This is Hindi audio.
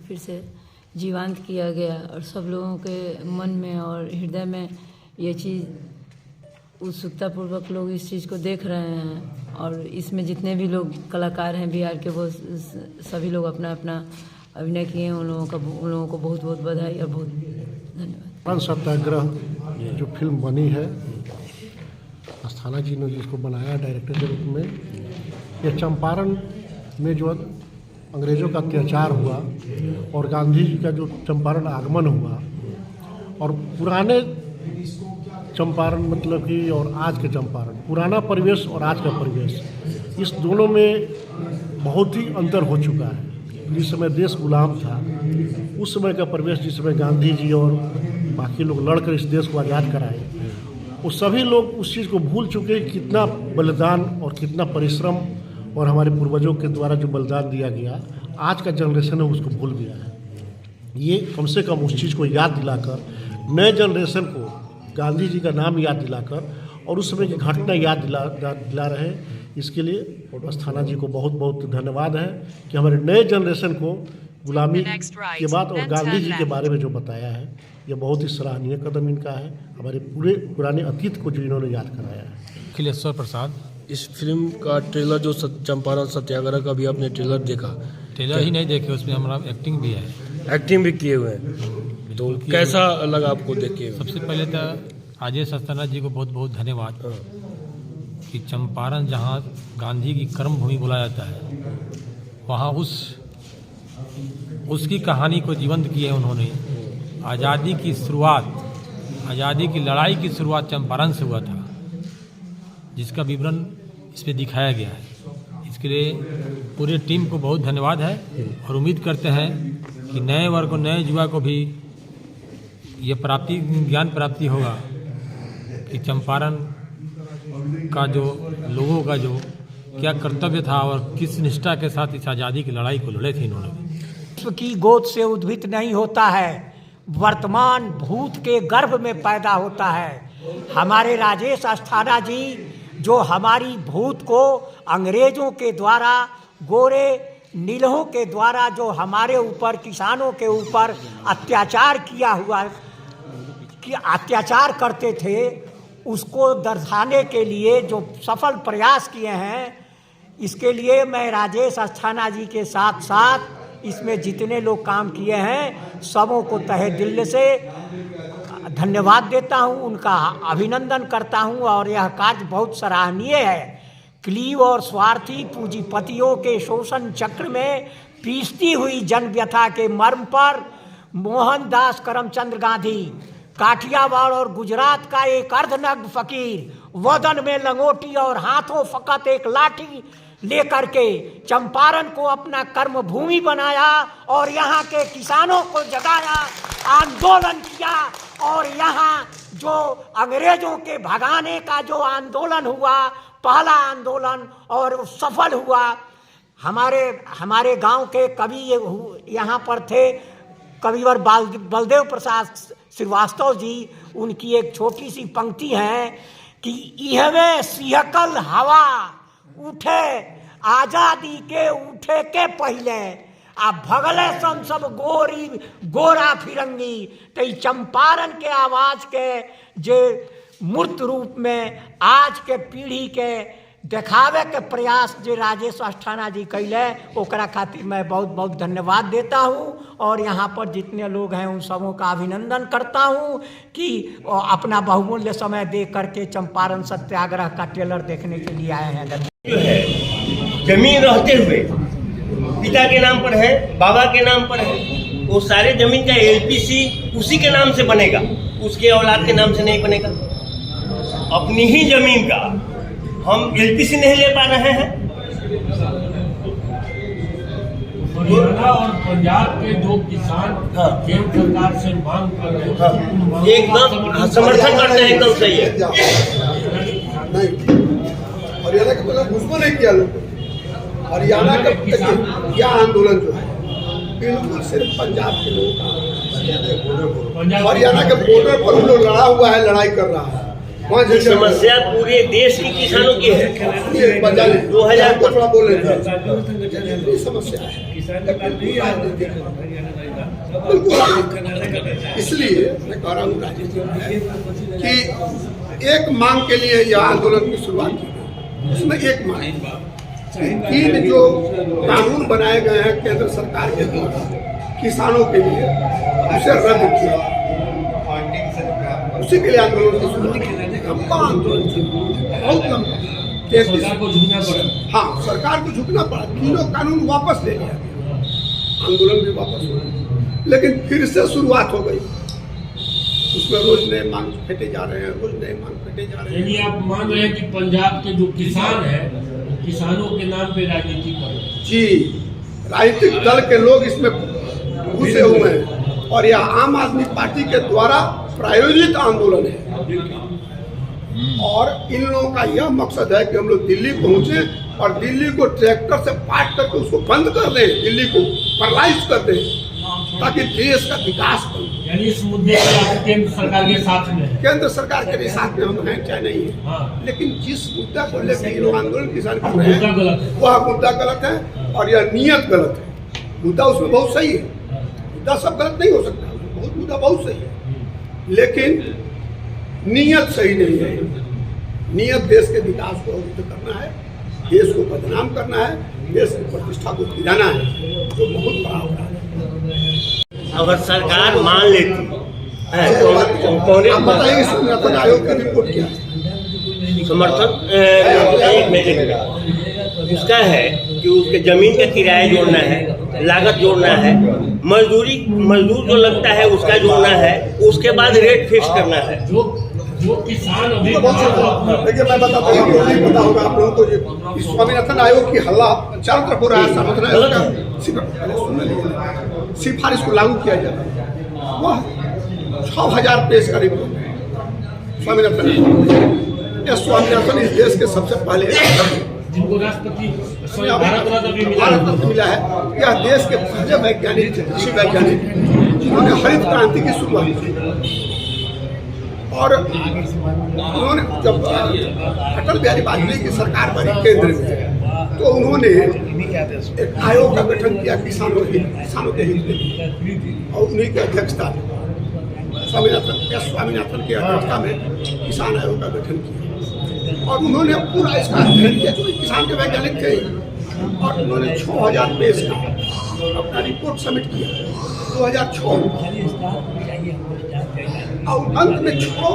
फिर से जीवंत किया गया और सब लोगों के मन में और हृदय में ये चीज़ उत्सुकतापूर्वक लोग इस चीज़ को देख रहे हैं। और इसमें जितने भी लोग कलाकार हैं बिहार के, वो सभी लोग अपना अपना अभिनय किए हैं। उन लोगों को बहुत बहुत बधाई और बहुत धन्यवाद। सत्याग्रह जो फिल्म बनी है, अस्थाना जी ने जिसको बनाया डायरेक्टर के रूप में, ये चंपारण में जो अंग्रेज़ों का अत्याचार हुआ और गांधी जी का जो चंपारण आगमन हुआ, और पुराने चंपारण मतलब कि और आज के चंपारण, पुराना परिवेश और आज का परिवेश, इस दोनों में बहुत ही अंतर हो चुका है। जिस समय देश गुलाम था, उस समय का परिवेश, जिस समय गांधी जी और बाकी लोग लड़कर इस देश को आज़ाद कराए, वो सभी लोग उस चीज़ को भूल चुके हैं। कितना बलिदान और कितना परिश्रम और हमारे पूर्वजों के द्वारा जो बलिदान दिया गया, आज का जनरेशन है उसको भूल गया है। ये कम से कम उस चीज़ को याद दिलाकर, नए जनरेशन को गांधी जी का नाम याद दिलाकर और उस समय की घटना याद दिला रहे हैं। इसके लिए अस्थाना जी को बहुत बहुत धन्यवाद है कि हमारे नए जनरेशन को गुलामी के बाद और गांधी जी के बारे में जो बताया है, ये बहुत ही सराहनीय कदम इनका है। हमारे पूरे पुराने अतीत को जो इन्होंने याद कराया है। अखिलेश्वर प्रसाद। इस फिल्म का ट्रेलर जो चंपारण सत्याग्रह का भी आपने ट्रेलर देखा? ट्रेलर ही नहीं देखे, उसमें हमारा एक्टिंग भी है। एक्टिंग भी किए हुए हैं, तो कैसा लगा आपको देख के? सबसे पहले तो राजेश अस्थाना जी को बहुत बहुत धन्यवाद कि चंपारण जहाँ गांधी की कर्मभूमि बोला जाता है, वहाँ उसकी कहानी को जीवंत किए उन्होंने। आज़ादी की शुरुआत, आज़ादी की लड़ाई की शुरुआत चंपारण से हुआ था, जिसका विवरण इसमें दिखाया गया है। इसके लिए पूरी टीम को बहुत धन्यवाद है और उम्मीद करते हैं कि नए वर्ग को, नए युवा को भी ये ज्ञान प्राप्ति होगा कि चंपारण का जो लोगों का जो क्या कर्तव्य था और किस निष्ठा के साथ इस आज़ादी की लड़ाई को लड़े थे इन्होंने। विश्व की गोद से उद्भित नहीं होता है, वर्तमान भूत के गर्भ में पैदा होता है। हमारे राजेश अस्थाना जी जो हमारी भूत को अंग्रेजों के द्वारा, गोरे नीलों के द्वारा जो हमारे ऊपर, किसानों के ऊपर अत्याचार किया हुआ, कि अत्याचार करते थे, उसको दर्शाने के लिए जो सफल प्रयास किए हैं, इसके लिए मैं राजेश अस्थाना जी के साथ साथ इसमें जितने लोग काम किए हैं सबों को तहे दिल से धन्यवाद देता हूं, उनका अभिनंदन करता हूं। और यह कार्य बहुत सराहनीय है। क्लीव और स्वार्थी पूंजीपतियों के शोषण चक्र में पीसती हुई जन व्यथा के मर्म पर मोहनदास करमचंद गांधी, काठियावाड़ और गुजरात का एक अर्धनग्न फकीर, वदन में लंगोटी और हाथों फकत एक लाठी लेकर के चंपारण को अपना कर्म भूमि बनाया और यहाँ के किसानों को जगाया, आंदोलन किया। और यहाँ जो अंग्रेजों के भगाने का जो आंदोलन हुआ, पहला आंदोलन, और सफल हुआ। हमारे गांव के कवि यहाँ पर थे, कविवर बलदेव प्रसाद श्रीवास्तव जी। उनकी एक छोटी सी पंक्ति है कि इहवे सिहकल हवा उठे आजादी के उठे के पहले, आ भगले सन सब गोरा फिरंगी। तो चंपारण के आवाज के जे मूर्त रूप में आज के पीढ़ी के देखावे के प्रयास जो राजेश अस्थाना जी कैले, ओकरा खातिर मैं बहुत बहुत धन्यवाद देता हूँ। और यहाँ पर जितने लोग हैं उन सबों का अभिनंदन करता हूँ कि अपना बहुमूल्य समय दे करके चंपारण सत्याग्रह का ट्रेलर देखने के लिए आए हैं। जो है जमीन रहते हुए पिता के नाम पर है, बाबा के नाम पर है, वो सारे जमीन का एलपीसी उसी के नाम से बनेगा, उसके औलाद के नाम से नहीं बनेगा। अपनी ही जमीन का हम एलपीसी नहीं ले पा रहे हैं। हरियाणा और पंजाब के जो किसान केंद्र सरकार से मांग कर रहे हैं, एकदम समर्थन करते हैं, एकदम सही है। हरियाणा का मतलब घुसपा नहीं किया लोग। हरियाणा का यह आंदोलन जो है बिल्कुल सिर्फ पंजाब के लोगों का, हरियाणा के बॉर्डर पर हम लोग लड़ा हुआ है, लड़ाई कर रहा है। 5 ये समस्या पूरे देश के किसानों की है। 2000 थोड़ा बोल रहे थे, समस्या है इसलिए मैं कह रहा हूँ राजनीति कि एक मांग के लिए यह आंदोलन की शुरुआत की गई। उसमें एक मांग, 3 जो कानून बनाए गए हैं केंद्र सरकार के द्वारा किसानों के लिए, उसे रद्द किया। उसी के लिए आंदोलन की शुरुआत की। लंबा आंदोलन बहुत लंबा, सरकार को झुकना पड़ा। हाँ, सरकार को झुकना पड़ा। 3 कानून वापस ले लिया, आंदोलन भी वापस हो गया, लेकिन फिर से शुरुआत हो गई। उसमें रोज नए मांग फेंटे जा रहे हैं, रोज नए मांग फेंटे जा रहे हैं। यानी आप मान रहे हैं कि पंजाब के जो किसान हैं, किसानों के नाम पे राजनीति कर रहे हैं? जी, राजनीतिक दल के लोग इसमें घुसे हुए हैं और यह आम आदमी पार्टी के द्वारा प्रायोजित आंदोलन है। और इन लोगों का यह मकसद है कि हम लोग दिल्ली पहुंचे और दिल्ली को ट्रैक्टर से पाट करके उसको बंद कर दें, दिल्ली को पैरालाइज कर दें, ताकि देश का विकास हो। यानी इस मुद्दे पर आप केंद्र सरकार के साथ में हैं? केंद्र सरकार के भी साथ में हम हैं, चाहे नहीं है। हाँ। लेकिन जिस मुद्दा को लेकर ये लोग आंदोलन किसान कर रहे मुद्दा गलत हैं, है। वह मुद्दा गलत है और यह नियत गलत है। मुद्दा उसमें बहुत सही है, मुद्दा सब गलत नहीं हो सकता, बहुत मुद्दा बहुत सही है, लेकिन नियत सही नहीं है। नियत देश के विकास को अवरुद्ध करना है, देश को बदनाम करना है, देश की प्रतिष्ठा को गिराना है, जो बहुत बड़ा अपराध है। अगर सरकार मान लेती है तो आप बताइए, निर्वाचन आयोग की रिपोर्ट क्या है? समर्थन एक मिनट उसका है कि उसके जमीन का किराया जोड़ना है, लागत जोड़ना है, मजदूर जो लगता है उसका जोड़ना है, उसके बाद रेट फिक्स करना है। जो किसान अभी देखिए, मैं बताता हूँ, आपको नहीं पता होगा आप लोगों को, ये स्वामीनाथन आयोग की हल्ला चारों तरफ हो रहा है। स्वामीनाथन आयोग का सिफारिश को लागू किया जाए, वह 6000 पेज का रिपोर्ट है। स्वामीनाथन इस देश के सबसे पहले जिनको राष्ट्रपति भारत रत्न मिला है, यह देश के पहले वैज्ञानिक थे, कृषि वैज्ञानिक, जिन्होंने हरित क्रांति की शुरुआत की। और उन्होंने जब अटल बिहारी वाजपेयी की सरकार बनी केंद्र में, तो उन्होंने एक आयोग का गठन किया किसानों के हित में, और उन्हीं की अध्यक्षता में स्वामीनाथन की अध्यक्षता में किसान आयोग का गठन किया। और उन्होंने पूरा इसका अध्ययन किया, जो किसान के वैज्ञानिक थे, और उन्होंने 6000 पेज का अपना रिपोर्ट सबमिट किया 2006 और अंत में 6